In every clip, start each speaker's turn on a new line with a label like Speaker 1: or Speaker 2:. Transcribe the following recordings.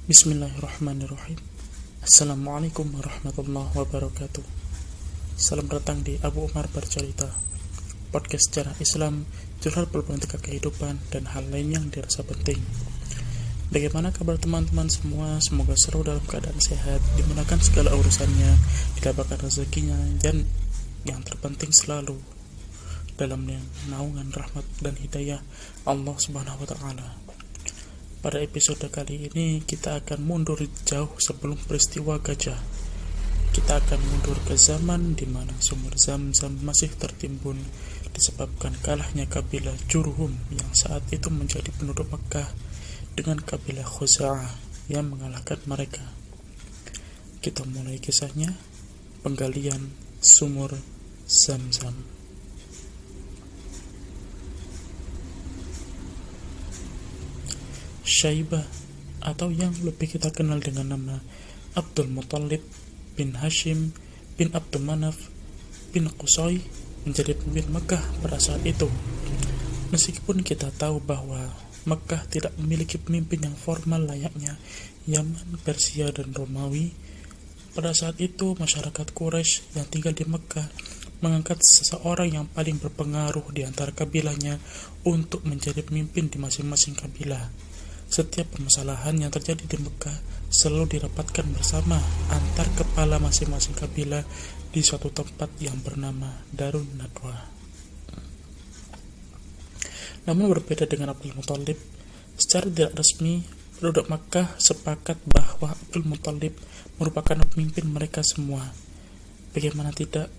Speaker 1: Bismillahirrahmanirrahim. Assalamualaikum warahmatullahi wabarakatuh. Salam datang di Abu Umar Bercerita, podcast sejarah Islam, curhat problematika kehidupan, dan hal lain yang dirasa penting. Bagaimana kabar teman-teman semua? Semoga seru dalam keadaan sehat, dimudahkan segala urusannya, dilapangkan rezekinya, dan yang terpenting selalu dalam naungan rahmat dan hidayah Allah Subhanahu wa Ta'ala. Pada episode kali ini kita akan mundur jauh sebelum peristiwa gajah. Kita akan mundur ke zaman di mana sumur Zam-Zam masih tertimbun disebabkan kalahnya kabilah Jurhum yang saat itu menjadi penduduk Mekah dengan kabilah Khuza'ah yang mengalahkan mereka. Kita mulai kisahnya, penggalian sumur Zam-Zam. Syaibah, atau yang lebih kita kenal dengan nama Abdul Muthalib bin Hashim bin Abdul Manaf bin Qusay, menjadi pemimpin Mekah pada saat itu. Meskipun kita tahu bahwa Mekah tidak memiliki pemimpin yang formal layaknya Yaman, Persia, dan Romawi, pada saat itu masyarakat Quraisy yang tinggal di Mekah mengangkat seseorang yang paling berpengaruh di antara kabilahnya untuk menjadi pemimpin di masing-masing kabilah. Setiap permasalahan yang terjadi di Mekah selalu dirapatkan bersama antar kepala masing-masing kabilah di suatu tempat yang bernama Darun Nadwa. Namun berbeda dengan Abdul Muthalib, secara tidak resmi penduduk Mekah sepakat bahwa Abdul Muthalib merupakan pemimpin mereka semua. Bagaimana tidak,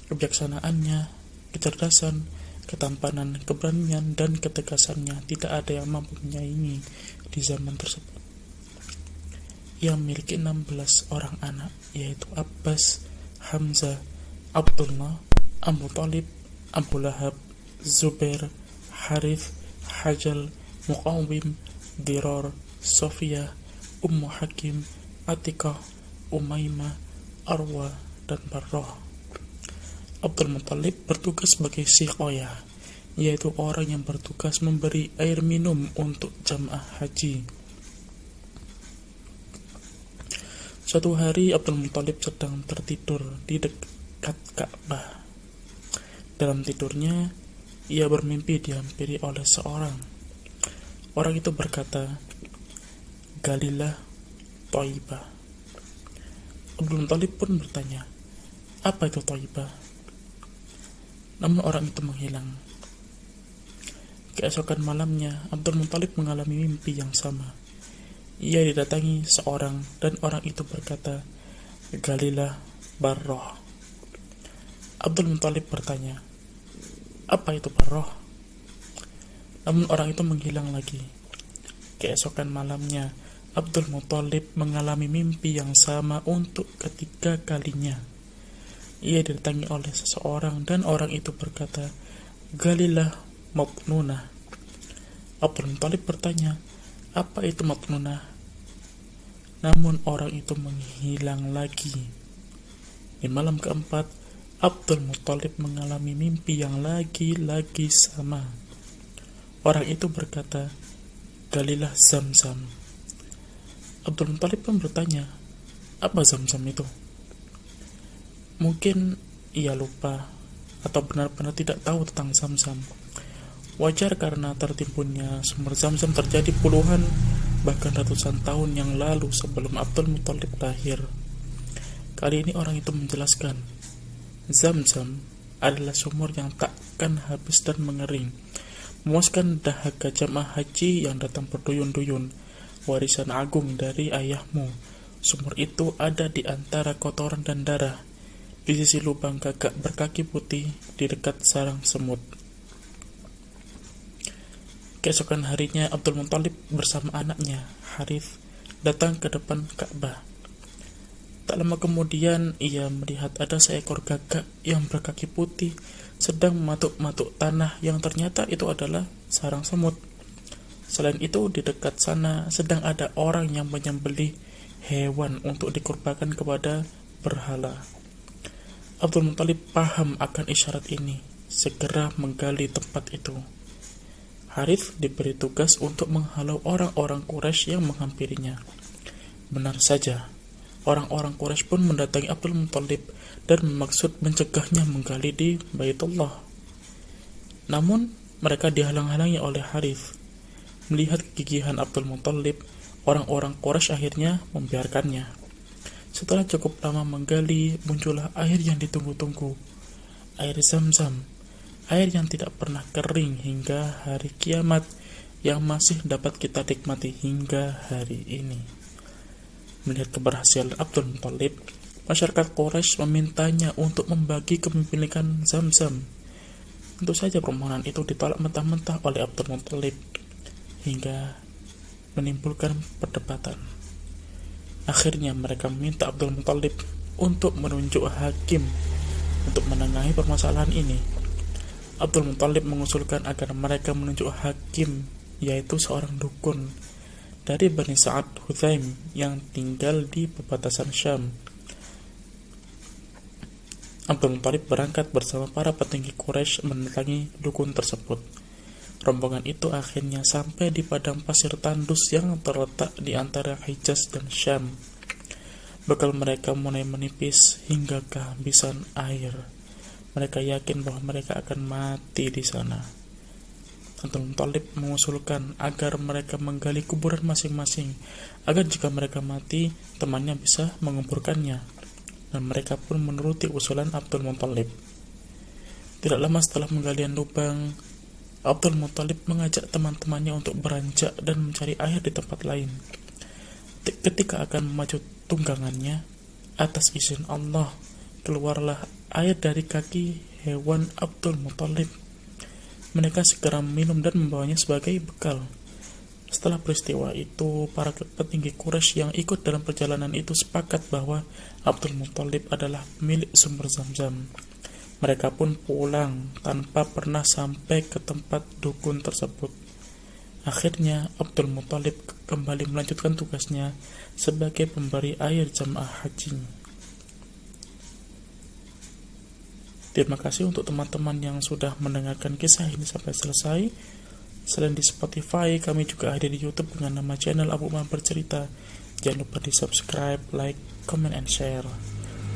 Speaker 1: kebijaksanaannya, kecerdasan, ketampanan, keberanian, dan ketegasannya tidak ada yang mampu menyaingi di zaman tersebut. Ia memiliki 16 orang anak, yaitu Abbas, Hamzah, Abdullah, Abu Thalib, Abu Lahab, Zubair, Harith, Hajal, Muqawwim, Dirar, Sofiyah, Ummu Hakim, Atikah, Umaymah, Arwa, dan Barrah. Abdul Muthalib bertugas sebagai siqoyah, yaitu orang yang bertugas memberi air minum untuk jamaah haji. Suatu hari Abdul Muthalib sedang tertidur di dekat Ka'bah. Dalam tidurnya, ia bermimpi dihampiri oleh seorang. Orang itu berkata, "Galilah Thaibah." Abdul Muthalib pun bertanya, "Apa itu Thaibah?" Namun orang itu menghilang. Keesokan malamnya, Abdul Muthalib mengalami mimpi yang sama. Ia didatangi seorang dan orang itu berkata, "Galilah Barrah." Abdul Muthalib bertanya, "Apa itu Barrah?" Namun orang itu menghilang lagi. Keesokan malamnya, Abdul Muthalib mengalami mimpi yang sama untuk ketiga kalinya. Ia didatangi oleh seseorang dan orang itu berkata, "Galilah Matnunah." Abdul Muthalib bertanya, "Apa itu Matnunah?" Namun orang itu menghilang lagi. Di malam keempat, Abdul Muthalib mengalami mimpi yang lagi-lagi sama. Orang itu berkata, "Galilah Zam-Zam." Abdul Muthalib pun bertanya, "Apa Zam-Zam itu?" Mungkin ia lupa atau benar-benar tidak tahu tentang Zam-Zam. Wajar karena tertimbunnya sumur Zam-Zam terjadi puluhan bahkan ratusan tahun yang lalu sebelum Abdul Muthalib lahir. Kali ini orang itu menjelaskan, Zam-Zam adalah sumur yang takkan habis dan mengering, memuaskan dahaga jamaah haji yang datang berduyun-duyun, warisan agung dari ayahmu. Sumur itu ada di antara kotoran dan darah, di sisi lubang gagak berkaki putih di dekat sarang semut. Keesokan harinya Abdul Muthalib bersama anaknya Harith datang ke depan Ka'bah. Tak lama kemudian ia melihat ada seekor gagak yang berkaki putih sedang mematuk-matuk tanah yang ternyata itu adalah sarang semut. Selain itu di dekat sana sedang ada orang yang menyembelih hewan untuk dikurbankan kepada berhala. Abdul Muthalib paham akan isyarat ini, segera menggali tempat itu. Harith diberi tugas untuk menghalau orang-orang Quraisy yang menghampirinya. Benar saja, orang-orang Quraisy pun mendatangi Abdul Muthalib dan bermaksud mencegahnya menggali di Baitullah. Namun, mereka dihalang-halangi oleh Harith. Melihat kegigihan Abdul Muthalib, orang-orang Quraisy akhirnya membiarkannya. Setelah cukup lama menggali, muncullah air yang ditunggu-tunggu, air Zam-Zam, air yang tidak pernah kering hingga hari kiamat, yang masih dapat kita nikmati hingga hari ini. Melihat keberhasilan Abdul Muthalib, masyarakat Quraisy memintanya untuk membagi kepemilikan Zam-Zam. Tentu saja permohonan itu ditolak mentah-mentah oleh Abdul Muthalib, hingga menimbulkan perdebatan. Akhirnya mereka meminta Abdul Muthalib untuk menunjuk hakim untuk menengahi permasalahan ini. Abdul Muthalib mengusulkan agar mereka menunjuk hakim, yaitu seorang dukun dari Bani Sa'ad Huthaim yang tinggal di perbatasan Syam. Abdul Muthalib berangkat bersama para petinggi Quraisy mendatangi dukun tersebut. Rombongan itu akhirnya sampai di padang pasir tandus yang terletak di antara Hijaz dan Syam. Bekal mereka mulai menipis hingga kehabisan air. Mereka yakin bahwa mereka akan mati di sana. Abdul Muthalib mengusulkan agar mereka menggali kuburan masing-masing, agar jika mereka mati, temannya bisa menguburkannya. Dan mereka pun menuruti usulan Abdul Muthalib. Tidak lama setelah penggalian lubang, Abdul Muthalib mengajak teman-temannya untuk beranjak dan mencari air di tempat lain. Ketika akan memaju tunggangannya, atas izin Allah, keluarlah air dari kaki hewan Abdul Muthalib. Mereka segera minum dan membawanya sebagai bekal. Setelah peristiwa itu, para petinggi Quraisy yang ikut dalam perjalanan itu sepakat bahwa Abdul Muthalib adalah milik sumber Zam-Zam. Mereka pun pulang tanpa pernah sampai ke tempat dukun tersebut. Akhirnya, Abdul Muthalib kembali melanjutkan tugasnya sebagai pemberi air jamaah haji. Terima kasih untuk teman-teman yang sudah mendengarkan kisah ini sampai selesai. Selain di Spotify, kami juga hadir di YouTube dengan nama channel Abu Umar Bercerita. Jangan lupa di subscribe, like, comment, and share.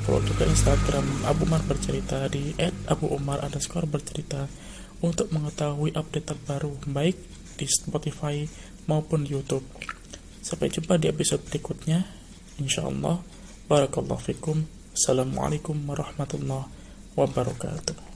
Speaker 1: Follow juga Instagram Abu Umar Bercerita di @abuumar_bercerita untuk mengetahui update terbaru baik di Spotify maupun YouTube. Sampai jumpa di episode berikutnya. Insyaallah. Barakallahu fikum. Assalamualaikum warahmatullahi wabarakatuh.